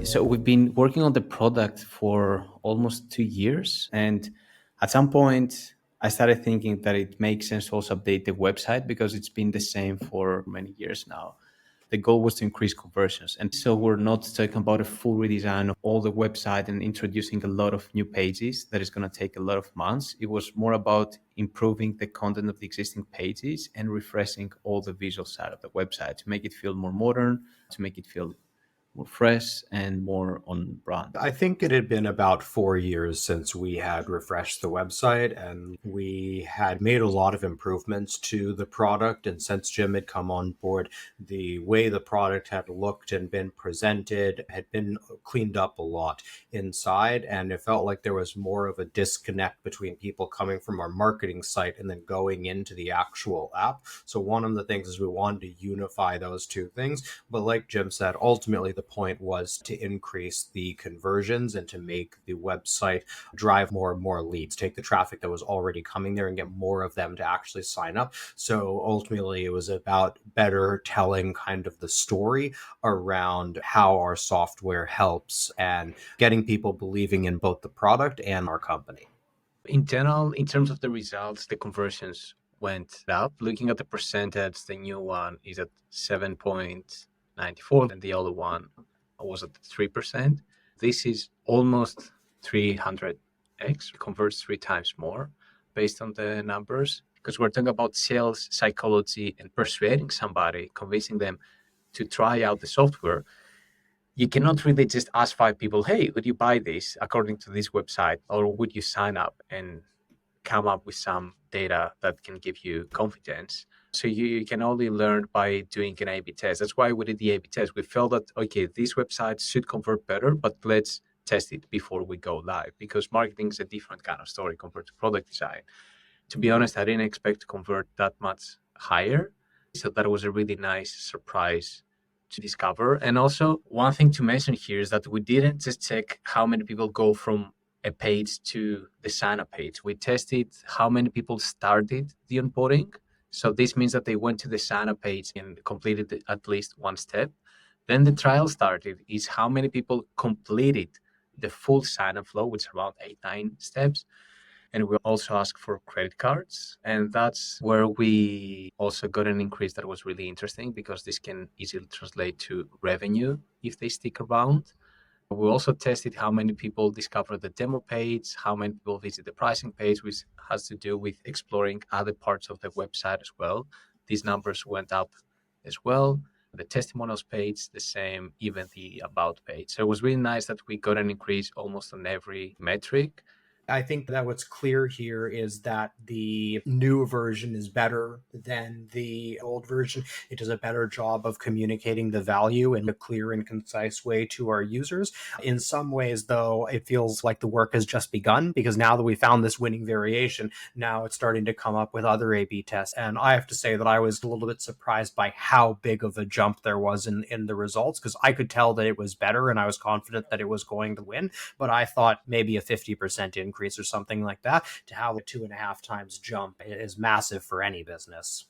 So we've been working on the product for almost 2 years. And at some point, I started thinking that it makes sense to also update the website because it's been the same for many years now. The goal was to increase conversions. And so we're not talking about a full redesign of all the website and introducing a lot of new pages that is going to take a lot of months. It was more about improving the content of the existing pages and refreshing all the visual side of the website to make it feel more modern, to make it feel more fresh and more on brand. I think it had been about 4 years since we had refreshed the website, and we had made a lot of improvements to the product. And since Jim had come on board, the way the product had looked and been presented had been cleaned up a lot inside. And it felt like there was more of a disconnect between people coming from our marketing site and then going into the actual app. So one of the things is we wanted to unify those two things. But like Jim said, ultimately the point was to increase the conversions and to make the website drive more and more leads, take the traffic that was already coming there and get more of them to actually sign up. So ultimately, it was about better telling kind of the story around how our software helps and getting people believing in both the product and our company. In general, in terms of the results, the conversions went up. Looking at the percentage, the new one is at 7.94 and the other one was at 3%. This is almost 300x, converts 3 times more based on the numbers, because we're talking about sales psychology and persuading somebody, convincing them to try out the software. You cannot really just ask 5 people, hey, would you buy this according to this website, or would you sign up and come up with some data that can give you confidence. So you can only learn by doing an A/B test. That's why we did the A/B test. We felt that, okay, these websites should convert better, but let's test it before we go live, because marketing is a different kind of story compared to product design. To be honest, I didn't expect to convert that much higher. So that was a really nice surprise to discover. And also, one thing to mention here is that we didn't just check how many people go from a page to the sign up page. We tested how many people started the onboarding. So this means that they went to the sign up page and completed at least one step. Then the trial started is how many people completed the full sign up flow, which is around 8-9 steps. And we also asked for credit cards. And that's where we also got an increase that was really interesting, because this can easily translate to revenue if they stick around. We also tested how many people discover the demo page, how many people visit the pricing page, which has to do with exploring other parts of the website as well. These numbers went up as well. The testimonials page, the same, even the about page. So it was really nice that we got an increase almost on every metric. I think that what's clear here is that the new version is better than the old version. It does a better job of communicating the value in a clear and concise way to our users. In some ways, though, it feels like the work has just begun, because now that we found this winning variation, now it's starting to come up with other A/B tests. And I have to say that I was a little bit surprised by how big of a jump there was in the results, because I could tell that it was better and I was confident that it was going to win, but I thought maybe a 50% increase or something like that. To have a 2.5 times jump is massive for any business.